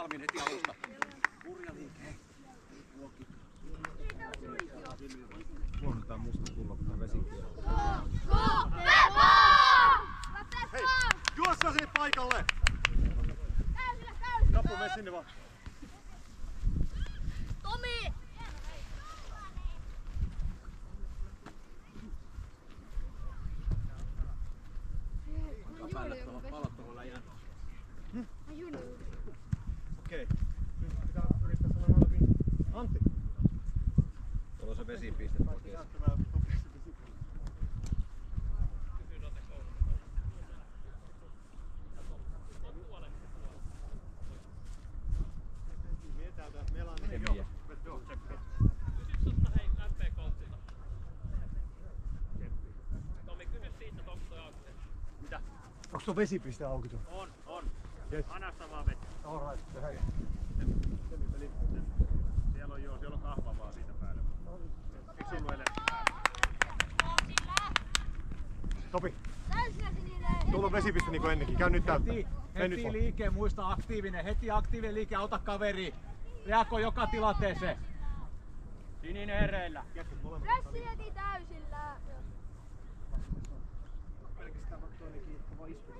valmiin heti alusta. Hurja liike. Huonotaan musta pullo, kun vesikin. Hei, juossa sinne paikalle! Nappu, mene sinne vaan. Tomi! Palot tuohon läjään. Okei. Nyt pitää yrittää sanoa malviin. Antti. Tuolla on se vesipiste oikein. Emiä. Mitä? Onks tuo vesipiste auki tuo? On. Yes. Anasta vaan vettä. Alright, hei. Siellä on kahvaa siitä päällä. Eikö se ollut edelleen päällä? Topi. Tuolla on vesipiste niinku ennenkin. Käy nyt täyttää. Heti liike, muista aktiivinen. Heti aktiivinen liike, auta kaveri. Reagoi joka tilanteeseen. Sininen hereillä. Pressi heti täysillä. Pelkästään vaikka toinenkin kova isku.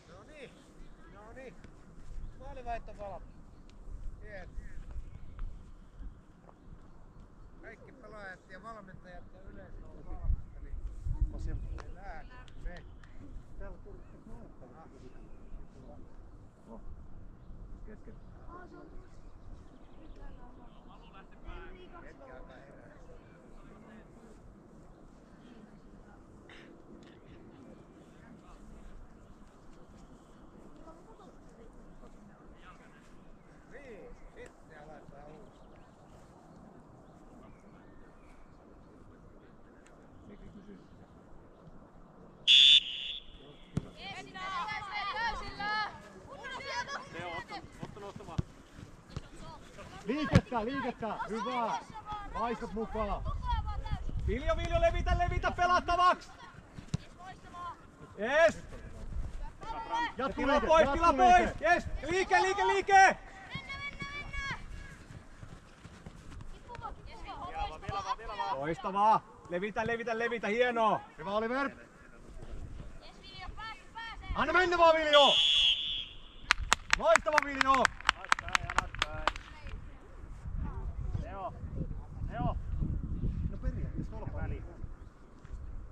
No niin. Maalivaihto valmis. Hieno. Kaikki pelaajat ja valmentajat ja yleisö on valmis. Eli me. Täällä tuli näyttää. Kesken. Hetki aikaa herää. Niin, sitten aletaan uudestaan. Liikettä! Hyvä! Paistat mukaan! Viljo, levitä pelattavaksi! Yes! Tila pois! Yes! Liike! Loistavaa! Levitä! Hienoa! Hyvä Oliver! Anna mennä vaan Viljo! Loistava Viljo! No periaatteessa tuolla väliin.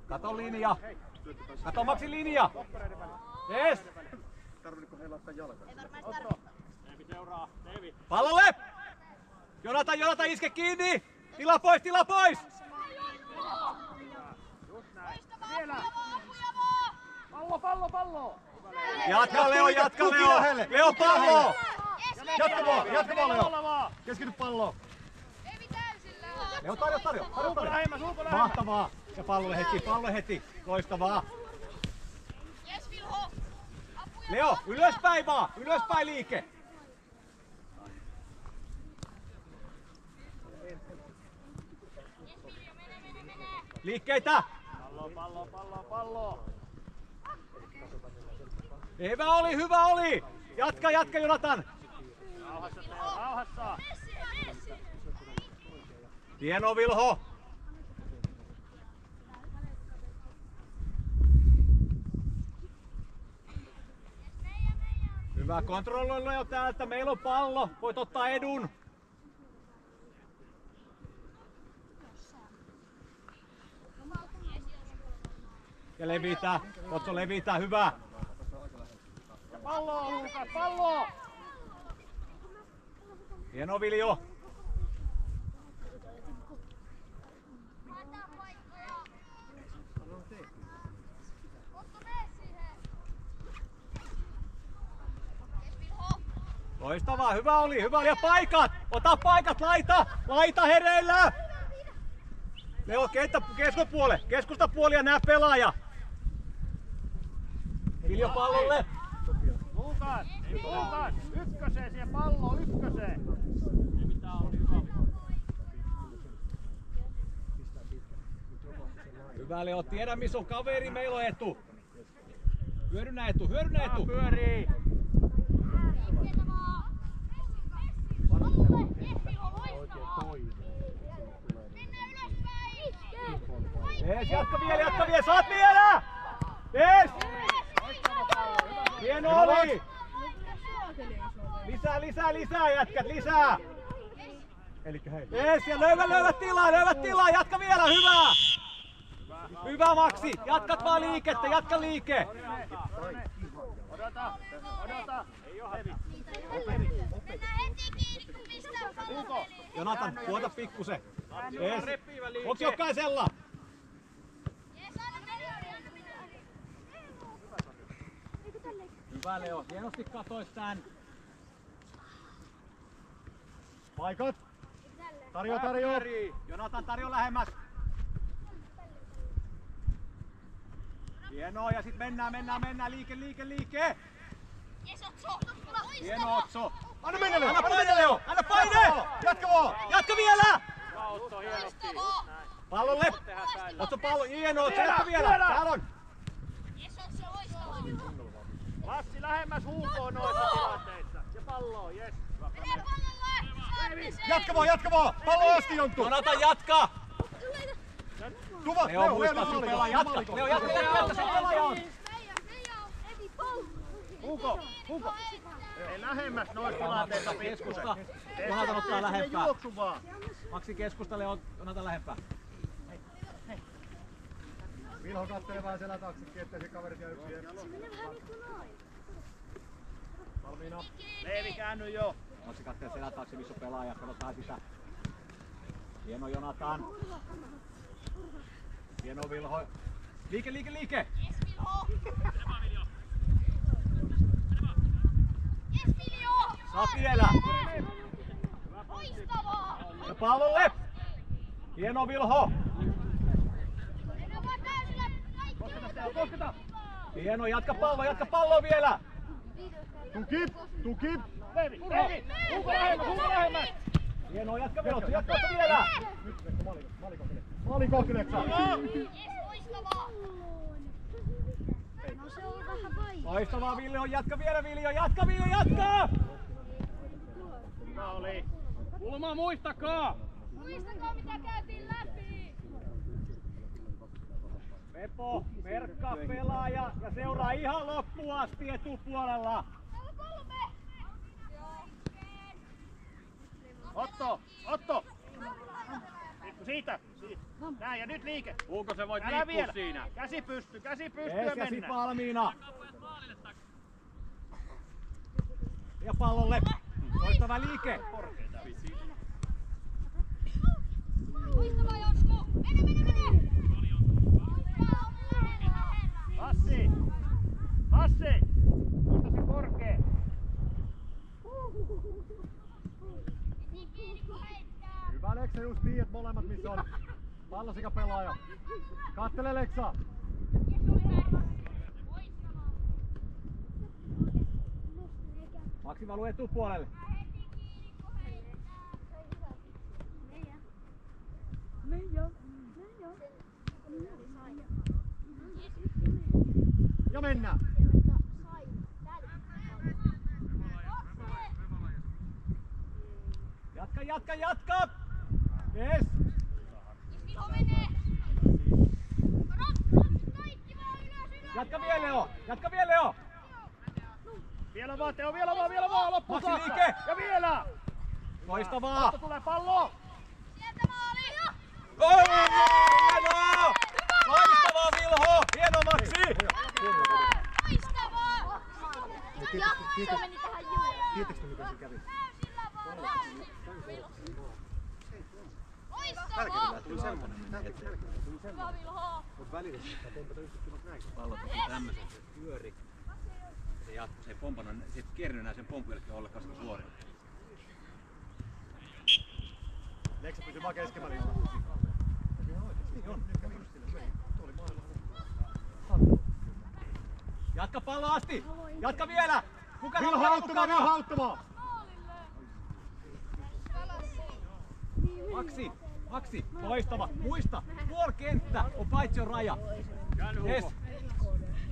Kato linja! Kato Maxi linja! Yes! Tarvitko heillä laittaa jalkaa? Teevi seuraa. Teevi. Pallolle! Jonatan iske kiinni! Tila pois! Just näin. Vielä. Pallo! Jatka Leo! Leo pallo! Jatka vaan Leo! Keskity palloon! Leo tarjo! Mahtavaa! Ja pallo heti! Loistavaa! Leo, ylöspäin vaan! Ylöspäin liike! Liikkeitä! Pallo. Hyvä oli! Jatka Jonatan! Rauhassa. Hieno Vilho! Hyvä kontrolloilla jo täältä, meillä on pallo, voit ottaa edun. Ja levitä, hyvä. Ja pallo, Luukas, pallo! Hieno Viljo. Loistavaa, hyvä oli ja paikat! Ota paikat, laita hereillä! Leo, keskustapuoli ja nää pelaaja! Viljo pallolle! Luukas, ykköseen siihen palloon, ykköseen! Ei mitään, oli hyvä. Hyvä Leo, tiedä missä on kaveri, meillä on etu. Hyödynnä etu, hyödynnä etu! Pyörii! Ees, jatka vielä, saat vielä! Ees! Hieno oli! Lisää jätkät, lisää! Elikkä hei. Ees, ja löydät tilaa, jatka vielä, hyvä! Hyvä Maksi, jatkat vaan liikettä, jatka liike! Odota! Ei oo hävi. Mennään heti kiinni, kun pistää pallon peliin. Jonatan, tuota pikkusen. Ees, onks jokaisella? Hyvä Leo, hienosti katoit tän. Paikat. Tarjo. Jonatan, tarjo lähemmäs. Hienoa, ja sit mennään, liike! Hieno Otso! Anna mennä Leo! Anna paine! Jatka vaan! Jatka vielä! Otto hienosti. Pallolle! Otso pallo, hieno Otso, jatka vielä! Täällä on! Lassi lähemmäs huukoon noissa tilanteissa. Ja palloon, jes. Jatka vaan! Pallo asti Jonttu! Jonatan, jatka! Tuva! Leo, muista sun pelaa, jatka! Leo, jatka sen pelaajan! Huuko! Ei lähemmäs noissa tilanteissa Keskusta, Jonatan ottaa lähempää. Juoksu vaan. Maksi keskusta, Leo, Jonatan lähempää. Vilho kattelee vähän selän taaksekin, ettei se kaverit jää yksin. Valmiina. Leevi käänny jo. Maksi kattelee selän taakse, missä on pelaaja, katsotaan sitä. Hieno Jonatan. Hieno Vilho. Liike! Saa vielä! Ja pallolle! Hieno Vilho! Hieno, jatka palloa vielä! Tukip! Leevi! Huuko lähemmäs! Hieno, jatka vielä! Nyt Maalin kohti Leksa! Loistavaa Ville on, jatka vielä Viljo, jatka! Hyvä oli. Kulma, muistakaa! Muistakaa mitä käytiin läpi! Pepo, merkkaa pelaaja ja seuraa ihan loppuun asti etupuolella. Otto! Siitä! Näin ja nyt liike! Kuinka se voit Älä liikkua vielä! siinä? Käsi pystyy Ees ja ja sit mennään! valmiina. Ja pallolle. Loistava liike. Loistavaa Josku! Mene! Lassi! Muista se korkee! Hyvä Leksa, just tiedät molemmat missä on pallo sekä pelaaja. Kattele Leksa! Maksi valuu etupuolelle. Ja mennään! Jatka! Yes! Jatka vielä Leo! Vielä vaan Teo, vielä vaan! Loppuun Maksi saakka! liike! Ja vielä! Loistavaa! Otto tulee pallo! Sieltä maali! Oi, hienoa! Loistavaa Vilho! Hieno Maksi! Loistavaa! Ja se meni tähän juuri. Tiedätkö miten se kävi? Loistavaa! Tuli semmonen mennä eteen. Hyvä Vilho! Mut välillä sitä pompata yhtäkkiä näin. Pallot on tämmöset, se pyöri. Se jatkuu, se ei pompannut, se ei kiernyt enää sen pompun jälkeen ollenkaan sitä suorin. Leksa pysyy vaan keskemmällä. Jatka pallo asti! Jatka vielä! Vilho auttamaan! Maksi, loistava. Muista, puoli kenttä on paitsi on raja. Yes.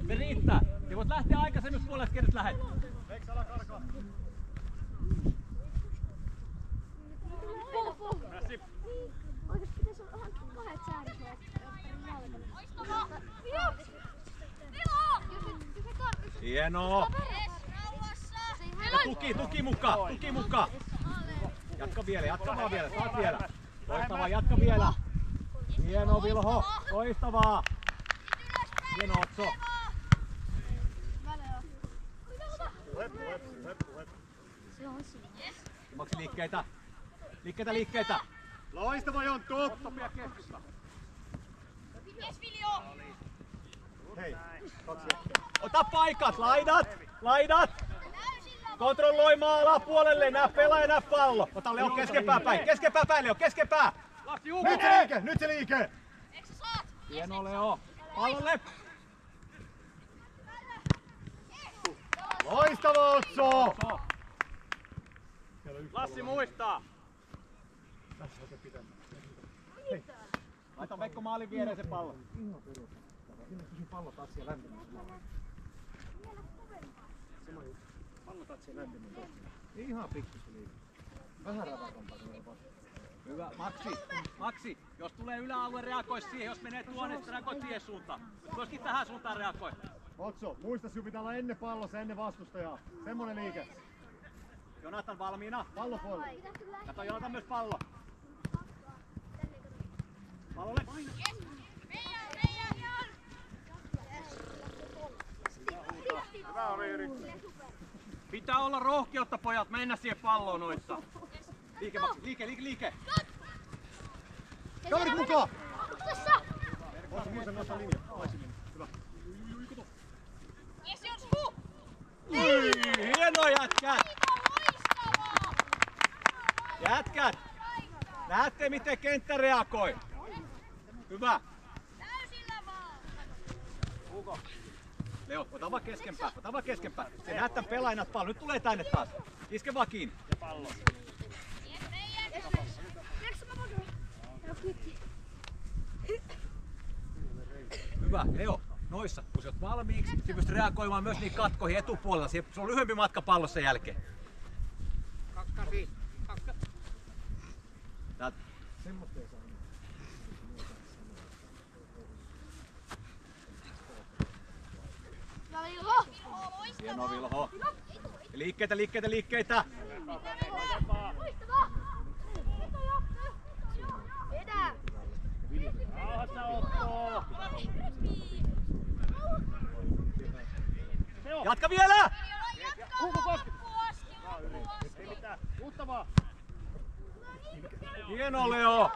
Se riittää. voit lähteä aikaisemmissa puolesta, kenet lähet. Leksa, älä karkaa. Oikeesti pitäis hankkia 2 säädösluokkaa. Hienoa. Ja tuki mukaan. Jatka vaan vielä, saat vielä. Loistavaa, jatka vielä. Hienoa Vilho, loistavaa. Hieno Otso. Maksi liikkeitä. Loistava Jonttu! Hei, 2. Ota paikat, laidat. Kontrolloimaan alapuolelle, nää pelaa ja nää pallo. Ota Leo keskempää päin, Leo, keskempää. Nyt se liike! Hieno Leo, pallolle. Loistava Otso! Lassi muistaa! Laita Veikko maalin viereen se pallo. Pallo taas siellä lämpimässä. Pallo taas siellä lämpimässä. Ihan pikkusti liike. Vähän räväkämpää tulee vasta. Hyvä, Maksi, jos tulee yläalue, reagoi siihen, jos menee tuonne, sitten reagoi siihen suuntaan. Myöskin tähän suuntaan reagoi. Otso, muista sinun pitää olla ennen pallossa, ennen vastustajaa. Semmonen liike. Jonatan valmiina. Pallo puolelle. Kato Jonatan myös pallo. Pallolle. Hyvä oli Erik. Pitää olla rohkeutta pojat mennä siihen palloon noissa. Liike Maksi, liike. Kaverit mukaan! Otso muista nostaa linja. Hyvä. Hienoa jätkät! Näette miten kenttä reagoi. Hyvä. Leo, ota vaan keskempää. Se näet tän pelaajana pallo. Nyt tulee tänne taas. Iske vaan kiinni. Ja pallo. Hyvä, Leo. Noissa, kun sä oot valmiiksi, sä pystyt reagoimaan myös niihin katkoihin etupuolella. Se on lyhyempi matka pallossa jälkeen. Täältä. Semmosta ei saa. Hienoa Vilho. Liikkeitä. Rauhassa Otto! Jatka vielä! Kulkukoski! Ei mitään, uutta vaan! Hieno Leo!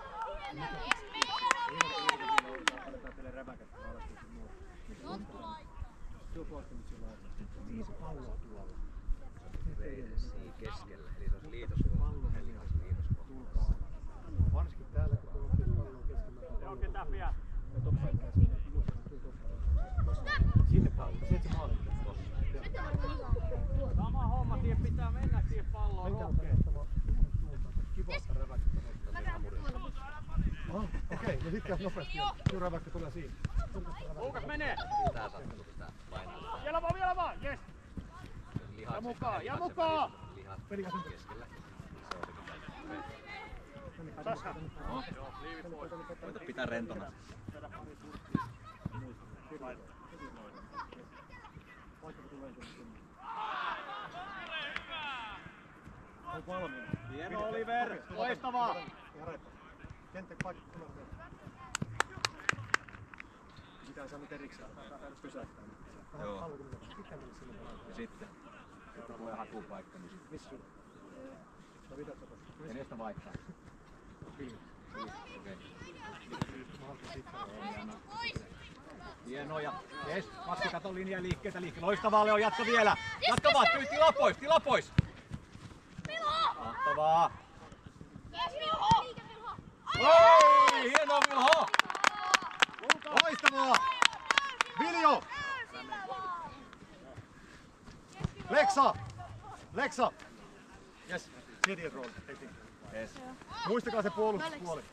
Keskellä, eli se on liitosvuoro. Varsinkin täällä, kun on keskellä. Joo, ketään pian. Sinne pallo, se maali. Sama homma, siihen pitää mennä siihen palloon rohkeasti. Kivasta räväkkä. Okei, ja sitten nopeasti. Kyllä räväkkä tulee siinä. Luukas menee! Tää sattuu pitää painaa. Vielä vaan, jes! Ja mukaan! Lihat keskellä. Taska! Koita pitää rentona. On valmiina. Hieno Oliver! Loistavaa! Kenttä paikka tulee. Pitää saa nyt erikseen pysäyttää. Joo. Ja sitten kun tulee hakupaikka, niin sitten. Missä sulla? No mitä tapahtuu? Kenestä vaihtaa? Kyllä. Okei. Hienoja. Jes, Maksi kato linjaa liikkeitä. Loistavaa Leo, jatka vielä. Jatka vaan, tila pois. Mahtavaa. Oi, hienoa Vilho. Loistavaa! Viljo! Leksa! Yes, CDn rooli. Yes. Muistakaa se puolustuspuoli.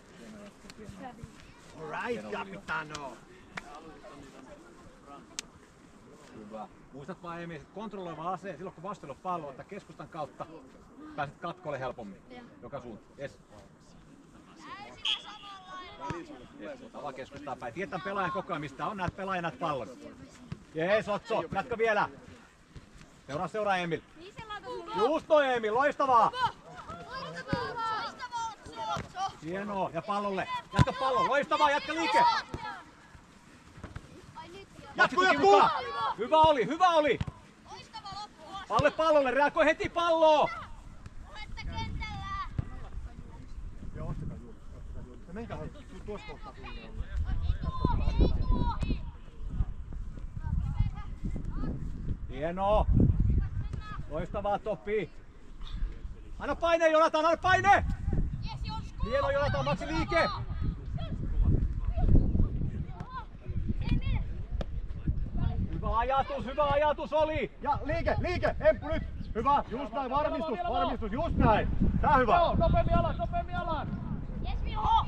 Alright, capitano. Hyvä. Hyvä. Muistat vaan Emil, että kontrolloiva ase silloin kun vastuulla on pallo, että keskustan kautta pääset katkolle helpommin. Joka suuntaan. Yes. Ota vaan keskustaa päin. Tiedetään pelaajan koko ajan mistä on, näet pelaajan näet pallon. Jees Otso, jatka vielä. Seuraa Emil. Just noin Emil, loistavaa! Hienoa, ja pallolle. Jatka pallo, loistavaa, jatka liike! Jatku! Hyvä oli! Pallolle, reagoi heti palloon! Joo, ostakaa juuri. Menkää tuossa kohtaa kunnolla. Hienoa! Loistavaa Topi! Anna paine Jonatan, anna paine! Hieno Jonatan, Maxi liike! Hyvä ajatus oli! Ja liike! Emppu nyt! Hyvä! Just näin, varmistus, just näin! Tää hyvä! Joo, nopeammin alas! Yes, Vilho!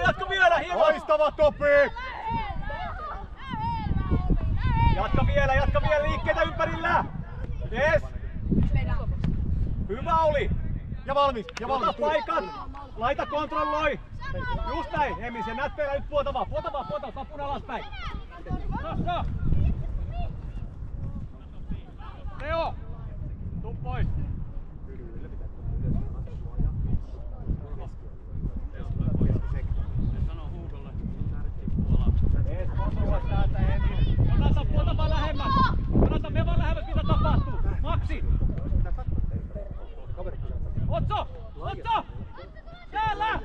Jatka vielä, hieno! Loistava Topi! Jatka vielä liikkeitä ympärillä! Yes! Hyvä oli! Ja valmis! Ota paikat! Laita kontrolloi! Just näin! Emil, se nätpeillä nyt puolta, tapun alaspäin! No! Teo! Tuu pois! Jonatan, puolta vaan lähemmäs! Jonatan, me vaan lähemmäs, mitä tapahtuu! Maxi! Otso! Täällä!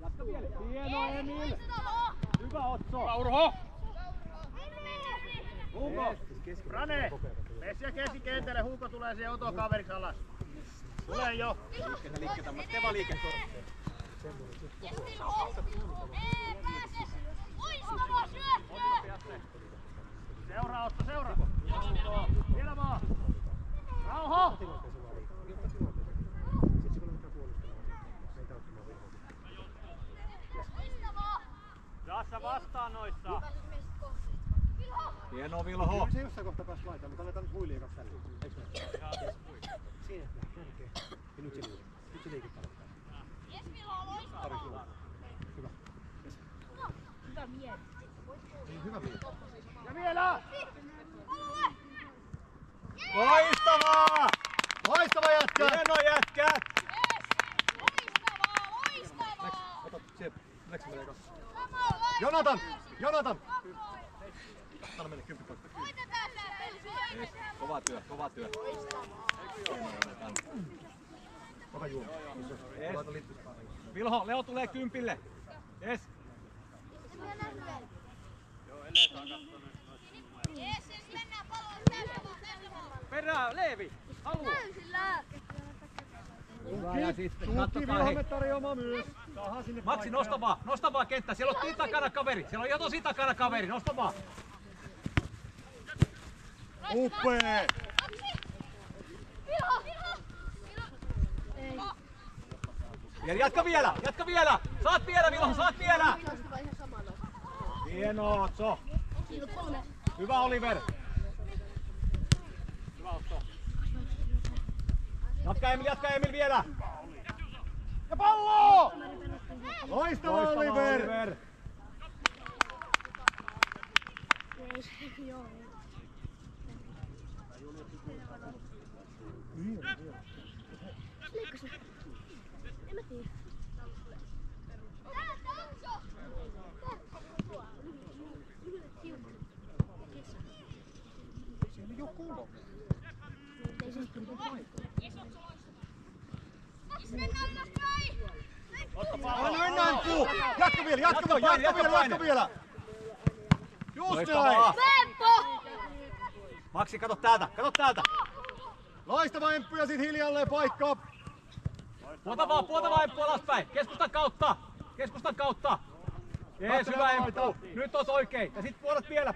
Jatka vielä! Hieno Emil! Hyvä Otso! Urho! Hugo! Rane! Mene siellä keskikentälle, Hugo tulee siihen Oto kaveriksi alas. Tule jo! Liikkeitä, Teva liike! Seuraa Otto, seuraa! Vielä vaan! Rauha! Jassa vastaan noissa! Hieno Vilho! Se jossain kohtaa pääs laitaan, mutta aletaan nyt huiliin kanssa tällä. Eikö me? Siinä kärkeä. Ja nyt se liike tarvittaa. Yes, Vilho, loistavaa! Hyvä. Hyvä mies! Hyvä mies. Ja vielä! Loistavaa! Loistava jätkä! Hieno jätkä! Loistavaa! Ota sieltä. Leksi menee kanssa. Samalla! Jonatan! Anna mennä 10 poikka. Voitetaan tää! Kova työ. Ota juoma. Laita lippis. Vilho, Leo tulee 10. Yes. Yes, mennään palloon tästä vaan! Perään, Leevi! Haluu! Hyvä, ja sitten katsotaan hei. tarjoama myös. Saadaan sinne Maxi, nosta vaan kenttä. Siellä on takana kaveri. Siellä on jo tosi takana kaveri. Nosta vaan. Upee! Jatka vielä! Saat vielä, Vilho, saat vielä! Hieno, Otso! Hyvä, Oliver! Hyvä, Otso! Jatka Emil vielä! Ja pallo! Loistava Oliver! Mennään puu! Jatka vielä! Just näin! Maksi, kato täältä, kato täältä! Loistava Emppu ja sit hiljalleen paikka! Puolta vaan Emppu alaspäin! Keskustan kautta! Keskustan kautta! Jees, hyvä Emppu! Nyt oot oikein! Ja sit puolet vielä!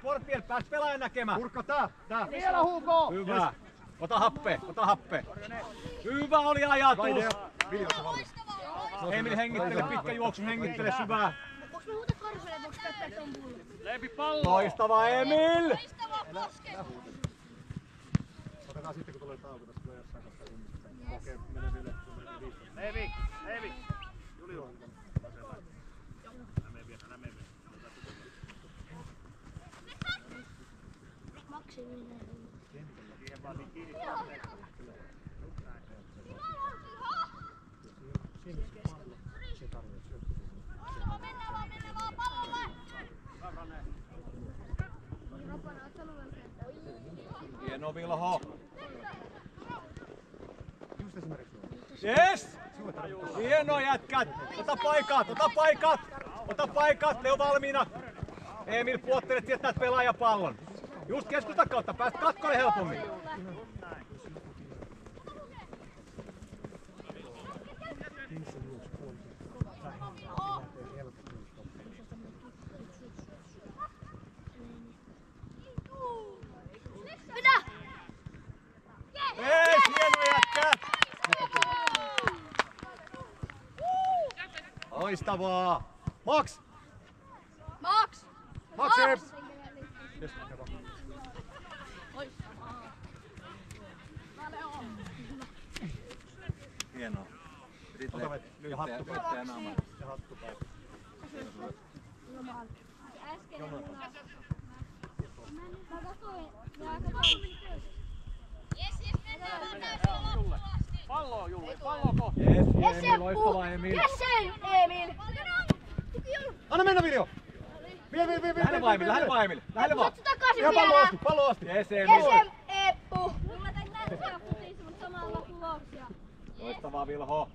Pääs pelaajan näkemään! Kurkka tää! Vielä Hugo! Hyvä! Ota happe! Hyvä oli ajatus! Viljossa valmis. Emil hengittele, pitkä juoksu, hengittele syvää! Onks me muuta karselle, voiko käyttää ton pullon? Leipi pallo! Loistava Emil! Loistava koskelu! Otetaan sitten kun tulee tauko, tässä tulee jossain kohtaa ihmistä. Okei, menee vielä. Leivi! Julius! Maksiminen. Siihen vaan kiinni. Mennään vaan pallolle! Hieno Vilho! Just esimerkiksi. Yes! Hieno jätkät! Ota paikat! Ne on valmiina! Emil, puottelet sieltä näet pelaajapallon. Just keskustan kautta, pääst katkolle helpommin. Yes, hieno jätkät! Loistavaa! Max! Max! Maxi! Hienoa. Ota vet. Ja hattu päälle. Ja hattu päälle. Pallo Julli, pallo kohti! Yes, Emil, loistava Emil. Emil! Anna mennä Viljo! Vielä. Lähelle vaan Emil, lähelle vaan. Takaisin Ihan pallo asti! Yes, Emil. Eppu! Mulla tän näyttää kutiin, mutta samalla tuloksia. Loistavaa Vilho.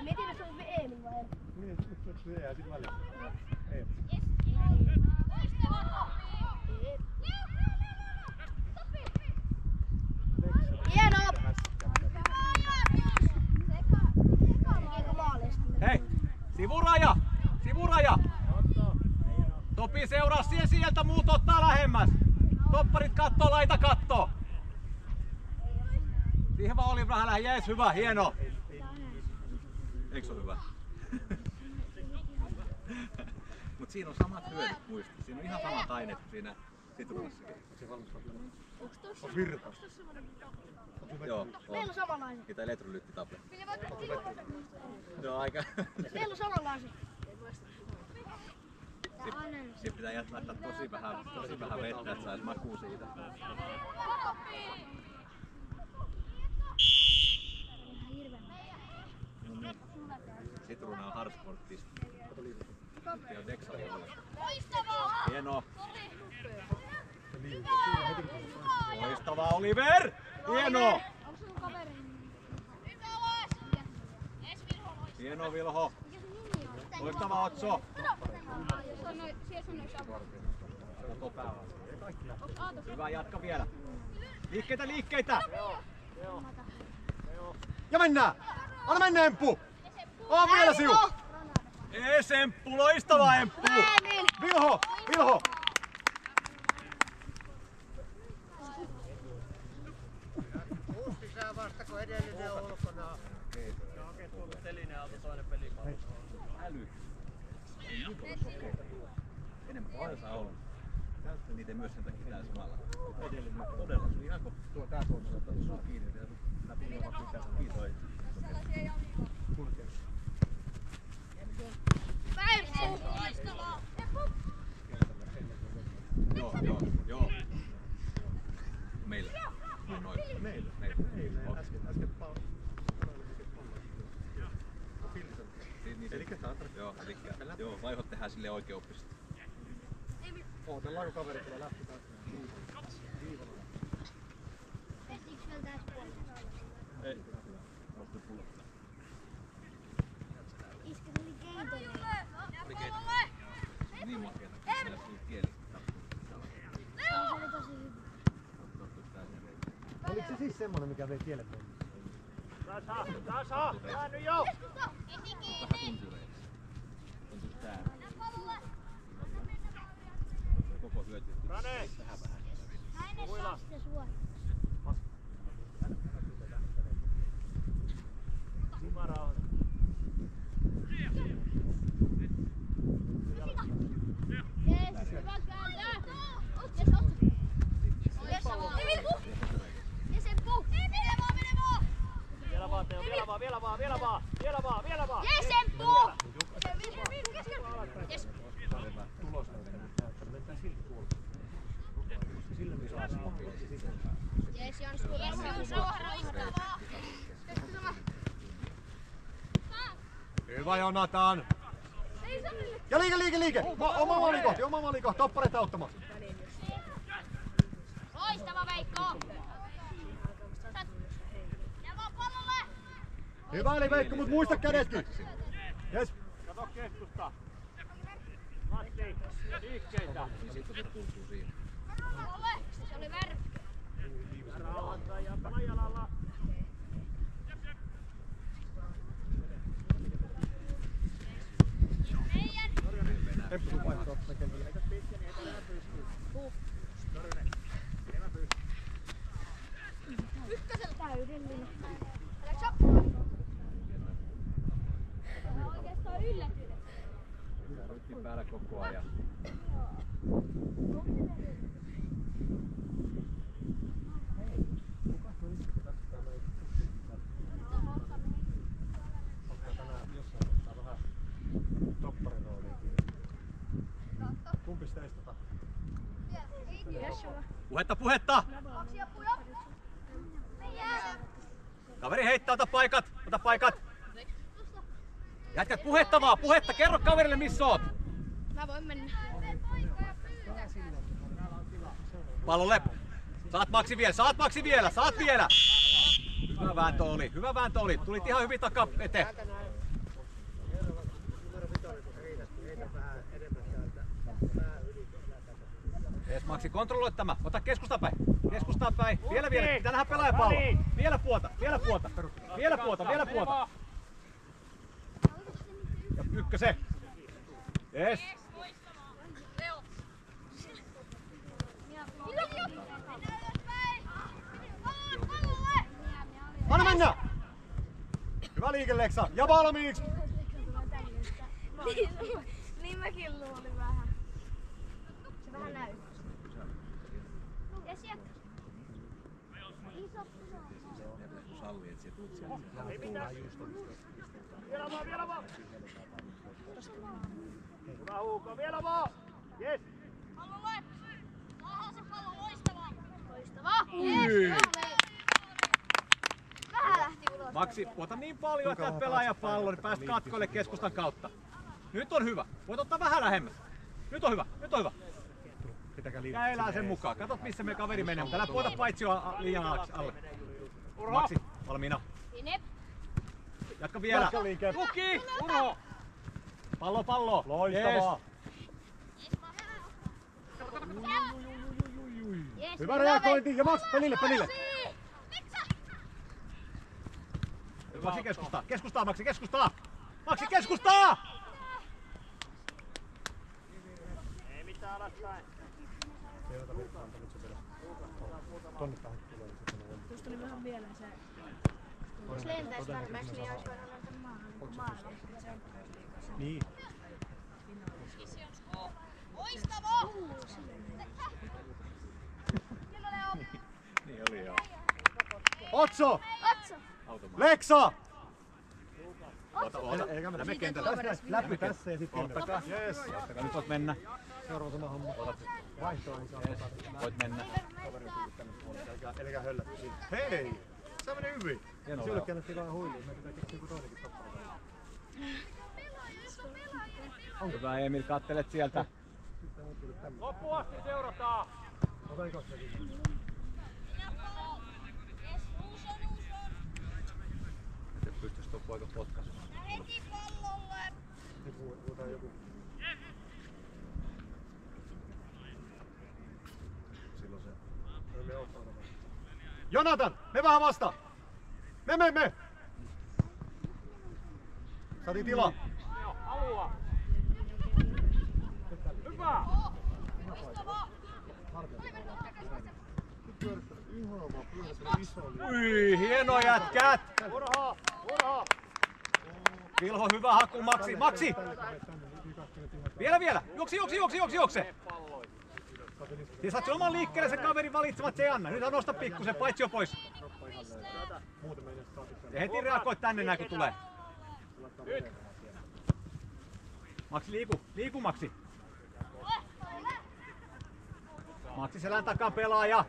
Mietin, että se on Emil vai Eppu. Niin, se jää sit väliin. Ei. Hienoa! Hei, sivuraja! Topi seuraa sieltä, muut ottaa lähemmäs. Topparit kattoo, laita kattoo. Siihen vaan oli vähän lähellä, jees, hyvä, hieno. Eikö se ole hyvä? Mut siinä on samat hyödyt muista. Siinä on ihan samat aineet kuin siinä sitruunassakin. On virta. Joo, Meillä on samanlainen. Mitä elektrolyyttitabletti. Joo, aika. Meillä on samanlainen. Siinä pitää laittaa tosi vähän vettä, että sais makuu siitä. Sitruuna on hardsporttista. Sitten on Dexalia. Hienoa. Loistavaa Oliver! Hieno! Hieno Vilho! Loistavaa Otso! Hyvä, jatka vielä. Liikkeitä! Ja mennään! Anna mennä Emppu! On vielä siu! Ees Emppu, loistava Emppu! Vilho! Uusi sisään vasta, kun edellinen on ulkona. Oikein tullut telineen alta toinen pelipallo. Äly. Enemmän paljon saa olla. Käyttää niitä myös sen takia täällä samalla. Edellinen todella. Se oli ihan kun tuo tää tuolla ottaa sua kiinni. Ja läpi ovat pitää kiitoa. Joo. Meillä. Meillä. Äsken pallo. Elikkä joo, vaihot tehdään sille oikeoppisesti. Ootellaan kun kaveri tulee lähti taas. Ei. Osta pulla. Iskä tuli keitolle. Niin makeeta, kun meillä tuli kieli. Se oli tosi hyvä. se siis semmonen, mikä vei tielle mennä? Tasa! Käänny jo! On siis tää. Koko hyöty. Rane! Huila! Sumarauha. Yes, hyvä kääntö. Yes, yes, Emppu. Mene vaan. Vielä vaan Teo, vielä vaan! Yes, Emppu. Yes. Tulos mennään. Mennään siltä puolta. Sillä me saa Yes, Jansku. Yes, rauha. Hyvä Jonatan! Ja liike! Oma maali kohti, toppareita auttamaan. Loistava Veikko. Ja vaan pallolle. Hyvä eli Veikko, mut muista kädetkin. Jes. Kato keskusta! Matti, liikkeitä! Sitten se tuntuu siinä. Pallolle. Se oli värv. Rauhassa ja palajalalla! Temppu sun vaihtoa kentälle. Ykkösellä täydellinen. Aleksio. Tämä on oikeastaan yllätys. Rytmin päällä koko ajan. Kumpi sitä istata? Puhetta! Kaveri heittää, ota paikat! Jätkät puhetta, kerro kaverille missä oot! Mä voin mennä. Pallolle! Saat Maksi vielä! Hyvä vääntö oli, tulit ihan hyvin takaa eteen. Ees Maksi, kontrolloi tämä. Ota keskustaan päin. Vielä. Pitää nähdä pelaaja pallo. Vielä puota. Ja ykköse. Ees. Anna mennä! Hyvä liike Leksa. Ja valmiiksi! Niin mäkin luulin vähän. Se vähän näyttää. Ja sieltä. Iso Kun sallii, et sä tuut sieltä. Vielä vaan! Hyvä Huuko, vielä vaan! Yes! pallolle. Saadaan se pallo loistavaa. Yes, vähän lähti ulos. Maksi, ota niin paljon, että saat pelaaja pallo, niin pääst katkoille keskustan kautta. Nyt on hyvä. Voit ottaa vähän lähemmäs. Nyt on hyvä. Käelää sen mukaan. Katot missä me kaveri menee, mutta älä puota paitsioa liian alle. Maksi, valmiina. Sinne. Jatka vielä. Tuki! Uro! Pallo. Loistavaa. Yes, Hyvä reagointi ja Max pelille. Maksi keskustaa. Maksi keskustaa! Ei mitään alaspäin. Tonne päin tulee. Tuosta oli vähän mieleen se. jos lentäis varmasti, niin olisi voinut lentää maailman. Niin. Loistavaa! Niin oli joo. Otso! Katso! Leksa! Ota. Lämmin kentällä. Läpi tässä ja sitten Ottakaa. Yes. Ottakaa, nyt voit mennä. Seuraava sama homma. Vaihtoa ei saa. Voit mennä. Elikää höllät. Hei! Se meni hyvin. Hienoa. Sille käännettiin vähän huiliin. Me pitää keksiä joku toinenkin toppaa. Hyvä Emil, kattelet sieltä. Loppuun asti seurataan. Ota ikosta. Et pystyis tuo poika potkaisemaan. Heti pallolle! Puhutaan joku. Silloin se. Me ottaa Jonatan, me vähän vasta! Me! Saatiin tilaa. Joo, alua. Hyvä! Ui, hieno jätkät! Urho! Vilho, hyvä haku, Maksi! Vielä! Juokse! Ja saat sen oman liikkeelle sen kaverin valitsemat, se ei anna. Nyt nosta pikkusen, paitsi jo pois. Ja heti reagoit tänne näin kun tulee. Maksi liiku Maksi. Maksi selän takaa pelaaja.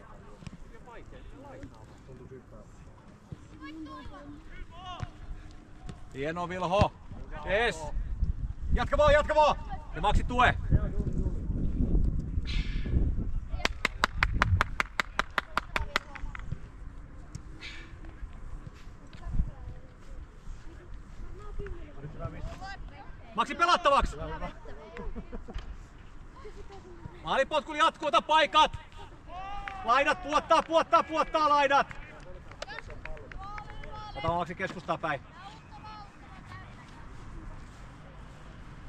Hieno Vilho. Yes. Jatka vaan. Ja Maksi tue. Maksi pelattavaksi! Maalipotkuli jatkuu, ota paikat! Laidat puottaa laidat! Ota Maksi keskustaa päin.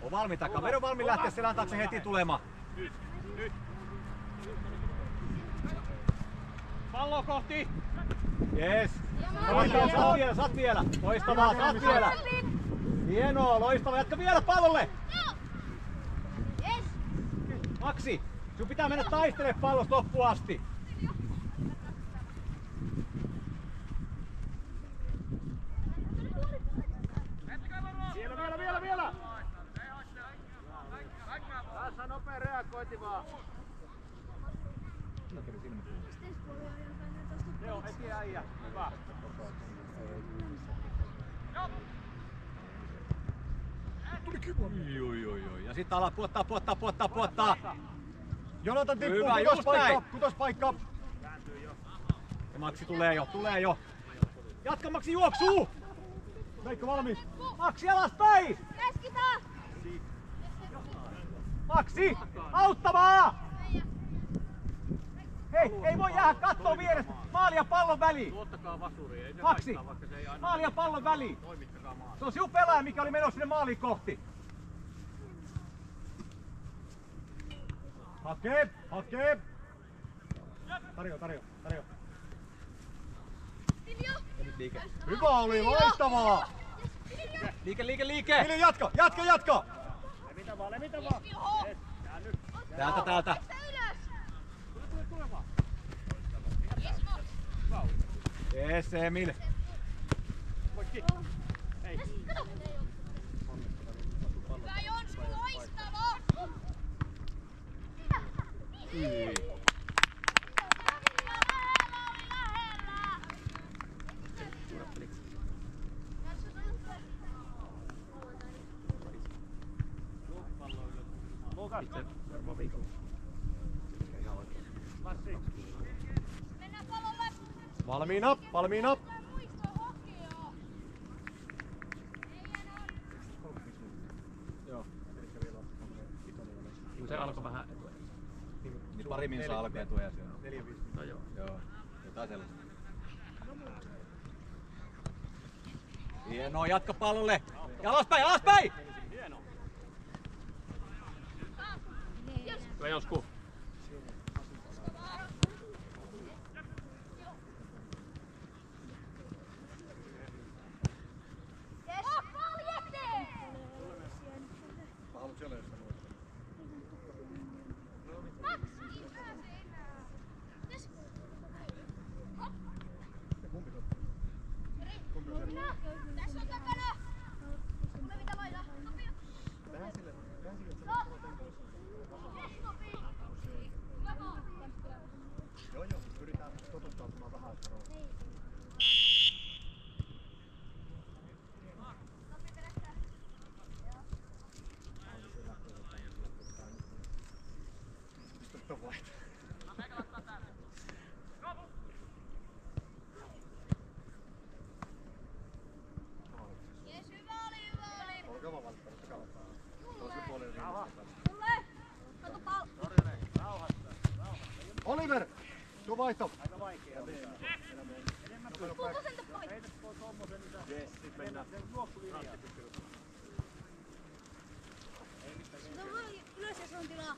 On valmiita, kaveri on valmiin lähteä selän taakse heti tulemaan. Nyt. Pallo kohti! Yes! Saat vielä! Loistavaa, saat vielä! Hienoa, loistavaa, jatka vielä pallolle! Maksi, sun pitää mennä taistelemaan pallosta loppuun asti. Vielä! Tässä nopea reagointi vaan. Joo, heti äijä. Hyvä. Ja sitten ala puottaa. Jonatan tippuu, Hyvä, just näin. kutospaikka. Ja Maksi tulee jo. Jatka Maksi juoksuu! Veikko valmis. Maksi alaspäin! Keskitä! Maksi! Auttamaa! Hei, ei voi jäädä kattoo vierestä. Maali ja pallon väliin. Tuottakaa vasuri, ei se Maksi! haittaa, vaikka se ei aina... Maali ja pallon väliin. Toimittakaa maali. Se on sinun pelaaja, mikä oli menossa sinne maaliin kohti. Hakee! Tarjo. Liike. Hyvä oli, loistavaa! Liike! Vili, jatka! Levitä vaan. Täältä. Yes, Emil. Poikki. Ei. Hyvä Jonsku, loistavaa! Lukas. Massi. Mennään palolle! Valmiina. Muista hokea! Se alkoi vähän Niin pari minsaa alkoi etuja siellä. 4-5. No joo. Joo, jotain sellaista. Hienoa, jatka pallolle. Ja alaspäin! Hieno. Hyvä Josku. Tässä on takana! Kuule mitä laita! Joo, pyritään totuttautumaan vähän, että Jes, hyvä oli! olkaa valittaa, toisen puolen Tule! Kato Oliver, tuu vaihto. Aika vaikea. Heitä tommosen isä. Jes, sit mennään. Se juoksulinjaa. Ylös ja se on tilaa.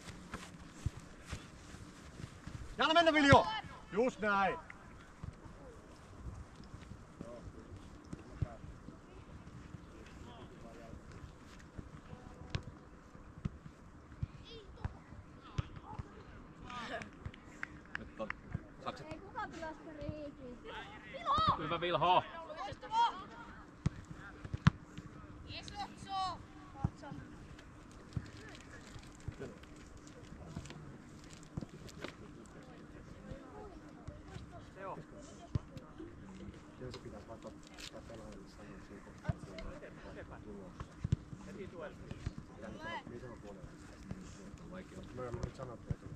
Jana mennä Viljo! Just näin! Nyt on sakset. Ei kukaan tilasta riikin. Hyvä Vilho. Jos pitäisi vaikka pelaajille sanoa siinä kohtaa, että tulossa. Miten on puolella? Me olemme nyt sanottu, että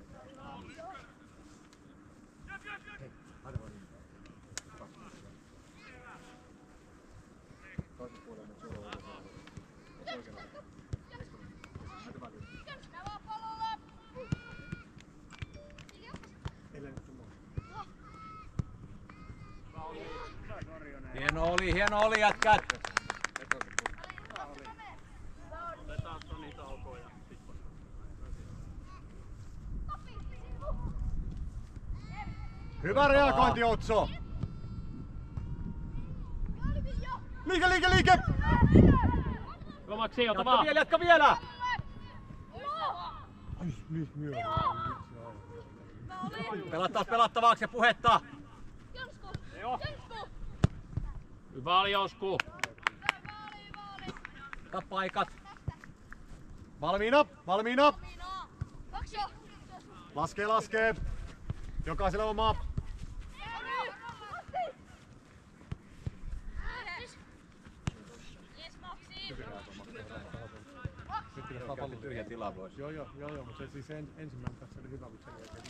hei, arvoin niin. Toisen puolella nyt sulla on oikealla. Näitä väliin. Ellei nyt sun muuta. Hieno oli jätkät! Otetaan Toni taukoa ja sitten. Hyvä reagointi, Otso! Liike! Komaksi, ota vaan! Jatka vielä! Pelattavaksi ja puhetta! Hyvä oli Josku! Paikat! Valmiina! Laskee! Jokaisella oma. Nyt pitäisi vaan pallon tyhjä tila pois. Joo, mutta se siis ensimmäinen tässä oli hyvä, mutta sen jälkeen.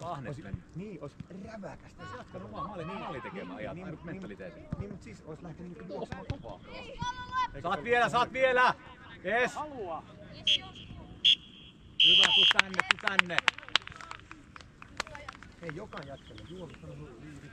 Lahnes meni. Niin, olisi räväkästä. Se jatkanut omaa maali tekemään ajattaa mentaliteetin. Niin, mutta siis olisi lähtenyt niinku juoksemaan kovaa. Saat vielä! Yes! Halua! Hyvä, tuu tänne! Hei, joka jätkälle juokse, sano sulle liivi.